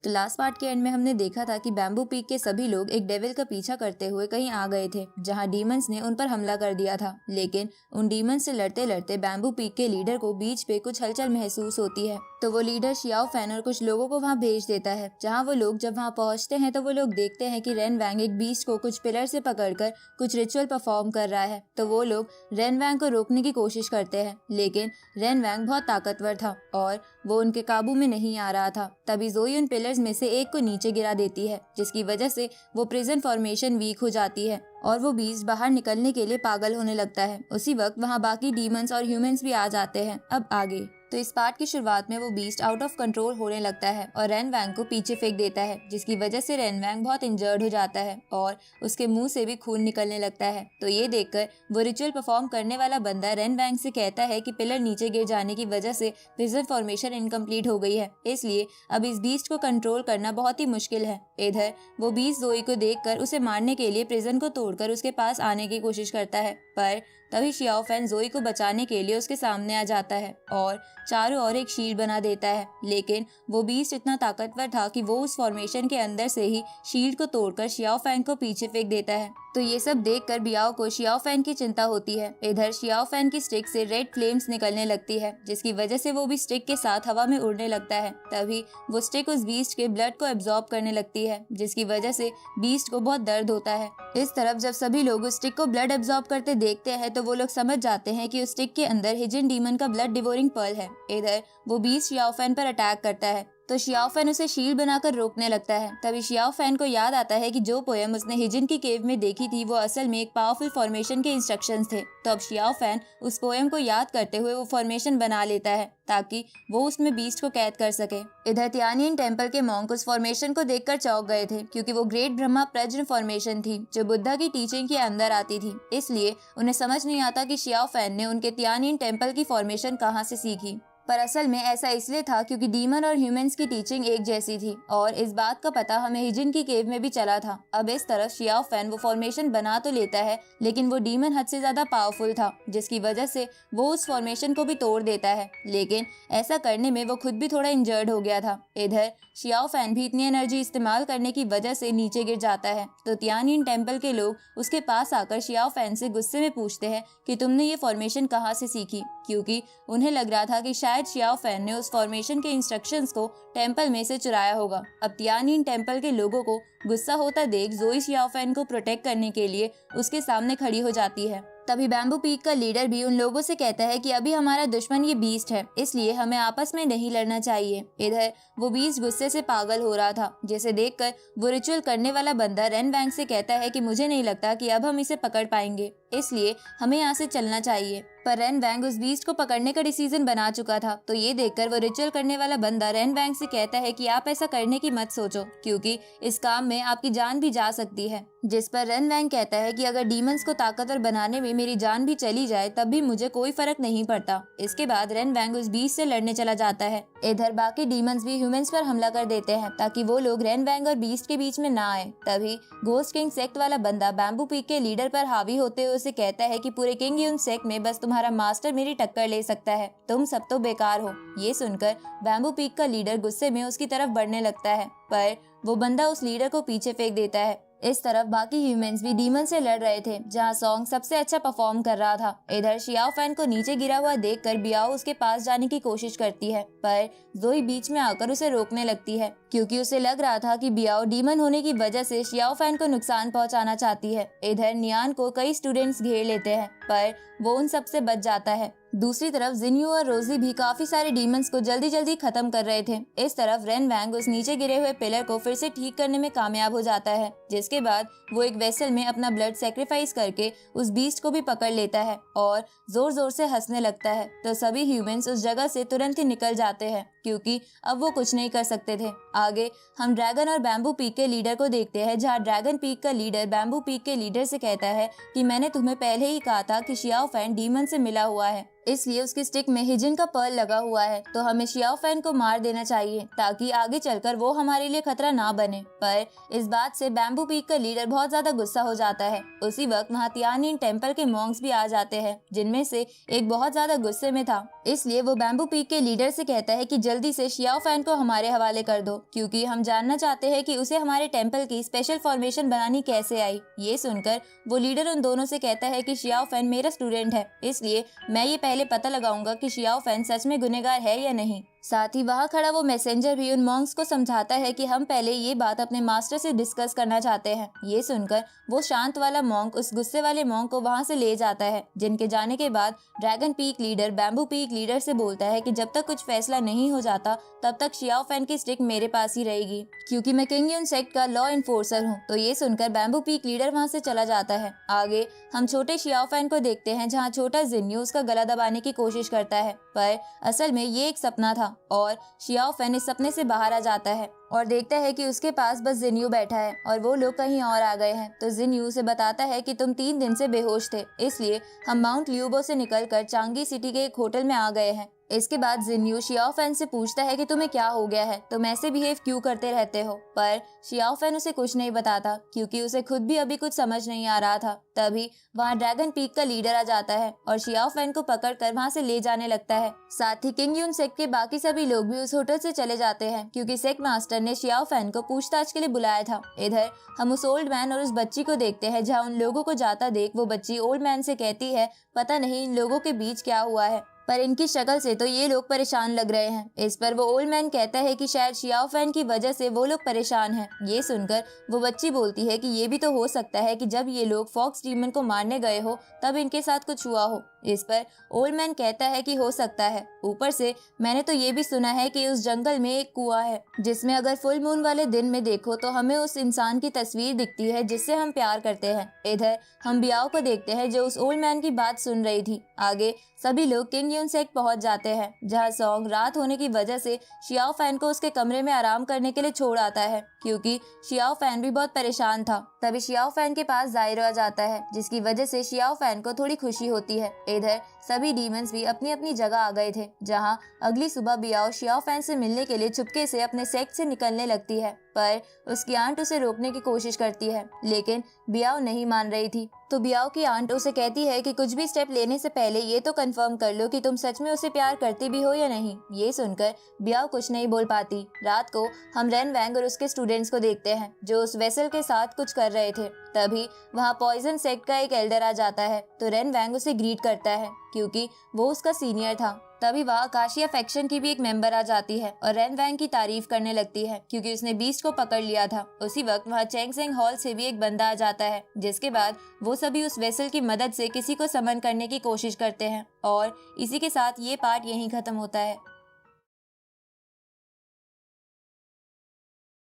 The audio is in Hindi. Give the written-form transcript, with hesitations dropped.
तो लास्ट पार्ट के एंड में हमने देखा था कि बैम्बू पीक के सभी लोग एक डेविल का पीछा करते हुए कहीं आ गए थे जहां डीमंस ने उन पर हमला कर दिया था। लेकिन उन डीमंस से लड़ते लड़ते बैम्बू पीक के लीडर को बीच पे कुछ हलचल महसूस होती है, तो वो लीडर शियाओ फैन और कुछ लोगों को वहां भेज देता है। जहां वो लोग जब वहां पहुंचते हैं तो वो लोग देखते हैं कि रेन वैंग एक बीस्ट को कुछ पिलर से पकड़कर कुछ रिचुअल परफॉर्म कर रहा है। तो वो लोग रेन वैंग को रोकने की कोशिश करते हैं, लेकिन रेन वैंग बहुत ताकतवर था और वो उनके काबू में नहीं आ रहा था। तभी जोई उन पिलर्स में से एक को नीचे गिरा देती है, जिसकी वजह से वो प्रिजन फॉर्मेशन वीक हो जाती है और वो बीस्ट बाहर निकलने के लिए पागल होने लगता है। उसी वक्त वहाँ बाकी डीमंस और ह्यूमंस भी आ जाते हैं। अब आगे तो इस पार्ट की शुरुआत में वो बीस्ट आउट ऑफ कंट्रोल होने लगता है और रेन वैंग को पीछे फेंक देता है, जिसकी वजह से रेन वैंग बहुत इंजर्ड हो जाता है और उसके मुंह से भी खून निकलने लगता है। तो ये देखकर वो रिचुअल परफॉर्म करने वाला बंदा रेन वैंग से कहता है कि पिलर नीचे गिर जाने की वजह से प्रिजन फॉर्मेशन इनकम्प्लीट हो गई है, इसलिए अब इस बीस्ट को कंट्रोल करना बहुत ही मुश्किल है। इधर वो बीस्ट जोई को देखकर उसे मारने के लिए प्रिजन को तोड़कर उसके पास आने की कोशिश करता है, पर तभी शियाओ फैन जोई को बचाने के लिए उसके सामने आ जाता है और चारों ओर एक शील्ड बना देता है। लेकिन वो बीस्ट इतना ताकतवर था कि वो उस फॉर्मेशन के अंदर से ही शील्ड को तोड़कर शियाओ फैन को पीछे फेंक देता है। तो ये सब देखकर बियाओ को शियाओ फैन की चिंता होती है। इधर शियाओ फैन की स्टिक से रेड फ्लेम्स निकलने लगती है, जिसकी वजह से वो भी स्टिक के साथ हवा में उड़ने लगता है। तभी वो स्टिक उस बीस्ट के ब्लड को एब्जॉर्ब करने लगती है, जिसकी वजह से बीस्ट को बहुत दर्द होता है। इस तरफ जब सभी लोग उस स्टिक को ब्लड एब्जॉर्ब करते देखते हैं तो वो लोग समझ जाते हैं कि उस स्टिक के अंदर हिजन डीमन का ब्लड डिवोरिंग पर्ल है। इधर वो बीस्ट शियाओ फैन पर अटैक करता है, तो शियाओ फैन उसे शील्ड बनाकर रोकने लगता है। तभी शियाओ फैन को याद आता है कि जो पोयम उसने हिजन की केव में देखी थी वो असल में एक पावरफुल फॉर्मेशन के इंस्ट्रक्शंस थे। तो अब शियाओ फैन उस पोयम को याद करते हुए वो फॉर्मेशन बना लेता है ताकि वो उसमें बीस्ट को कैद कर सके। इधर तियानियन टेम्पल के मॉन्क उस फॉर्मेशन को देखकर चौंक गए थे, क्योंकि वो ग्रेट ब्रह्मा प्रज्ञ फॉर्मेशन थी जो बुद्धा की टीचिंग के अंदर आती थी। इसलिए उन्हें समझ नहीं आता कि शियाओ फैन ने उनके तियानियन टेम्पल की फॉर्मेशन कहाँ से सीखी। पर असल में ऐसा इसलिए था क्योंकि डीमन और ह्यूमंस की टीचिंग एक जैसी थी और इस बात का पता हमें हिजन की केव में भी चला था। अब इस तरफ शियाओ फैन वो फॉर्मेशन बना तो लेता है, लेकिन वो डीमन हद से ज्यादा पावरफुल था, जिसकी वजह से वो उस फॉर्मेशन को भी तोड़ देता है। लेकिन ऐसा करने में वो खुद भी थोड़ा इंजर्ड हो गया था। इधर शियाओ फैन भी इतनी एनर्जी इस्तेमाल करने की वजह से नीचे गिर जाता है। तो तियानियन टेम्पल के लोग उसके पास आकर शियाओ फैन से गुस्से में पूछते हैं कि तुमने ये फॉर्मेशन कहाँ से सीखी, क्योंकि उन्हें लग रहा था कि शायद शियाओ फैन ने उस फॉर्मेशन के इंस्ट्रक्शंस को टेम्पल में से चुराया होगा। अब तियानियन टेम्पल के लोगों को गुस्सा होता देख जोई शियाओ फैन को प्रोटेक्ट करने के लिए उसके सामने खड़ी हो जाती है। तभी बैम्बू पीक का लीडर भी उन लोगों से कहता है कि अभी हमारा दुश्मन ये बीस्ट है, इसलिए हमें आपस में नहीं लड़ना चाहिए। इधर वो बीस्ट गुस्से से पागल हो रहा था, जिसे देखकर वो रिचुअल करने वाला बंदा रेन वैंग से कहता है कि मुझे नहीं लगता कि अब हम इसे पकड़ पाएंगे, इसलिए हमें यहाँ से चलना चाहिए। पर रेन वैंग उस बीस्ट को पकड़ने का डिसीजन बना चुका था। तो ये देखकर वो रिचुअल करने वाला बंदा रेन वैंग से कहता है कि आप ऐसा करने की मत सोचो, क्योंकि इस काम में आपकी जान भी जा सकती है। जिस पर रेन वैंग कहता है कि अगर डीमंस को ताकतवर बनाने में मेरी जान भी चली जाए तब भी मुझे कोई फर्क नहीं पड़ता। इसके बाद रेन वैंग उस बीस्ट से लड़ने चला जाता है। इधर बाकी डीमंस भी ह्यूमंस पर हमला कर देते हैं ताकि वो लोग रेन वैंग और बीस्ट के बीच में ना आए। तभी घोस्ट किंग सेक्ट वाला बंदा बैम्बू पीक के लीडर पर हावी होते हुए उसे कहता है कि पूरे किंग यून सेक्ट में बस तुम्हारा मास्टर मेरी टक्कर ले सकता है, तुम सब तो बेकार हो। ये सुनकर बैम्बू पीक का लीडर गुस्से में उसकी तरफ बढ़ने लगता है, पर वो बंदा उस लीडर को पीछे फेंक देता है। इस तरफ बाकी ह्यूमंस भी डीमन से लड़ रहे थे, जहां सॉन्ग सबसे अच्छा परफॉर्म कर रहा था। इधर शियाओ फैन को नीचे गिरा हुआ देखकर बियाओ उसके पास जाने की कोशिश करती है, पर जोई बीच में आकर उसे रोकने लगती है, क्योंकि उसे लग रहा था कि बियाओ डीमन होने की वजह से शियाओ फैन को नुकसान पहुंचाना चाहती है। इधर नियान को कई स्टूडेंट्स घेर लेते हैं, पर वो उन सब से बच जाता है। दूसरी तरफ जिन्यू और रोजी भी काफी सारे डीमंस को जल्दी जल्दी खत्म कर रहे थे। इस तरफ रेन वैंग उस नीचे गिरे हुए पिलर को फिर से ठीक करने में कामयाब हो जाता है, जिसके बाद वो एक वेसल में अपना ब्लड सेक्रीफाइस करके उस बीस्ट को भी पकड़ लेता है और जोर जोर से हंसने लगता है। तो सभी ह्यूमंस उस जगह से तुरंत ही निकल जाते हैं, क्योंकि अब वो कुछ नहीं कर सकते थे। आगे हम ड्रैगन और बैम्बू पीक के लीडर को देखते हैं, जहाँ ड्रैगन पीक का लीडर बैम्बू पीक के लीडर से कहता है कि मैंने तुम्हें पहले ही कहा था कि शियाओ फैन डीमन से मिला हुआ है, इसलिए उसकी स्टिक में हिजन का पर्ल लगा हुआ है, तो हमें शियाओ फैन को मार देना चाहिए ताकि आगे चलकर वो हमारे लिए खतरा ना बने। पर इस बात से बैम्बू पीक का लीडर बहुत ज्यादा गुस्सा हो जाता है। उसी वक्त वहाँ तियानियन टेम्पल के मॉन्क्स भी आ जाते हैं, जिनमें से एक बहुत ज्यादा गुस्से में था, इसलिए वो बैम्बू पीक के लीडर से कहता है कि जल्दी से शियाओ फैन को हमारे हवाले कर दो, क्योंकि हम जानना चाहते हैं कि उसे हमारे टेंपल की स्पेशल फॉर्मेशन बनानी कैसे आई। ये सुनकर वो लीडर उन दोनों से कहता है कि शियाओ फैन मेरा स्टूडेंट है, इसलिए मैं ये पहले पता लगाऊंगा कि शियाओ फैन सच में गुनहगार है या नहीं। साथ ही वहाँ खड़ा वो मैसेंजर भी उन मॉन्क्स को समझाता है कि हम पहले ये बात अपने मास्टर से डिस्कस करना चाहते हैं। ये सुनकर वो शांत वाला मॉन्क उस गुस्से वाले मॉन्क को वहाँ से ले जाता है, जिनके जाने के बाद dragon peak leader bamboo peak leader से बोलता है कि जब तक कुछ फैसला नहीं हो जाता तब तक शियाओ फैन की स्टिक मेरे पास ही रहेगी, क्योंकि मैं किंग यून सेक्ट का लॉ इन्फोर्सर हूँ। तो ये सुनकर बैम्बू पीक लीडर वहाँ से चला जाता है। आगे हम छोटे शियाओ फैन को देखते हैं, जहाँ छोटा जिन्यू उसका गला दबाने की कोशिश करता है, पर असल में ये एक सपना था और शियाओ फैन इस सपने से बाहर आ जाता है और देखता है कि उसके पास बस जिन्यू बैठा है और वो लोग कहीं और आ गए हैं। तो जिन्यू उसे बताता है कि तुम 3 दिन से बेहोश थे, इसलिए हम माउंट ल्यूबो से निकलकर चांगी सिटी के एक होटल में आ गए हैं। इसके बाद जिन्यू शियाओ फैन से पूछता है कि तुम्हें क्या हो गया है, तुम ऐसे बिहेव क्यों करते रहते हो। पर शियाओ फैन उसे कुछ नहीं बताता, क्योंकि उसे खुद भी अभी कुछ समझ नहीं आ रहा था। तभी वहाँ ड्रैगन पीक का लीडर आ जाता है और शियाओ फैन को पकड़कर वहाँ से ले जाने लगता है। साथ ही किंग यून सेक्ट के बाकी सभी लोग भी उस होटल से चले जाते हैं, क्योंकि सेक्ट मास्टर ने शियाओ फैन को पूछताछ के लिए बुलाया था। इधर हम उस ओल्ड मैन और उस बच्ची को देखते हैं, जहाँ उन लोगों को जाता देख वो बच्ची ओल्ड मैन से कहती है पता नहीं इन लोगों के बीच क्या हुआ है, पर इनकी शक्ल से तो ये लोग परेशान लग रहे हैं। इस पर वो ओल्ड मैन कहता है कि शायद शियाओ फैन की वजह से वो लोग परेशान हैं। ये सुनकर वो बच्ची बोलती है कि ये भी तो हो सकता है कि जब ये लोग फॉक्स डीमन को मारने गए हो तब इनके साथ कुछ हुआ हो। इस पर ओल्ड मैन कहता है कि हो सकता है, ऊपर से मैंने तो ये भी सुना है कि उस जंगल में एक कुआं है जिसमें अगर फुल मून वाले दिन में देखो तो हमें उस इंसान की तस्वीर दिखती है जिससे हम प्यार करते हैं। इधर हम बियाओ को देखते हैं जो उस ओल्ड मैन की बात सुन रही थी। आगे सभी लोग किंग यून सेक्ट पहुंच जाते हैं, जहां सॉन्ग रात होने की वजह से शियाओ फैन को उसके कमरे में आराम करने के लिए छोड़ आता है, क्योंकि शियाओ फैन भी बहुत परेशान था। तभी शियाओ फैन के पास जायरो आ जाता है, जिसकी वजह से शियाओ फैन को थोड़ी खुशी होती है। इधर सभी डीमंस भी अपनी अपनी जगह आ गए थे, जहां अगली सुबह बियाओ शियाओ फैन से मिलने के लिए चुपके से अपने सेक्ट से निकलने लगती है, पर उसकी आंट उसे रोकने की कोशिश करती है, लेकिन बियाओ नहीं मान रही थी। तो बियाओ की आंट उसे कहती है कि कुछ भी स्टेप लेने से पहले ये तो कंफर्म कर लो कि तुम सच में उसे प्यार करती भी हो या नहीं। ये सुनकर बियाओ कुछ नहीं बोल पाती। रात को हम रेन वैंग और उसके स्टूडेंट्स को देखते हैं, जो उस वेसल के साथ कुछ कर रहे थे। तभी वहाँ पॉइजन सेक्ट का एक एल्डर आ जाता है, तो रेन वैंग उसे ग्रीट करता है, क्योंकि वो उसका सीनियर था। तभी वहाँ काशिया फैक्शन की भी एक मेंबर आ जाती है और रेन वैंग की तारीफ करने लगती है, क्योंकि उसने बीस्ट को पकड़ लिया था। उसी वक्त वहाँ चैंगसेंग हॉल से भी एक बंदा आ जाता है, जिसके बाद वो सभी उस वेसल की मदद से किसी को समन करने की कोशिश करते हैं। और इसी के साथ ये पार्ट यहीं खत्म होता है।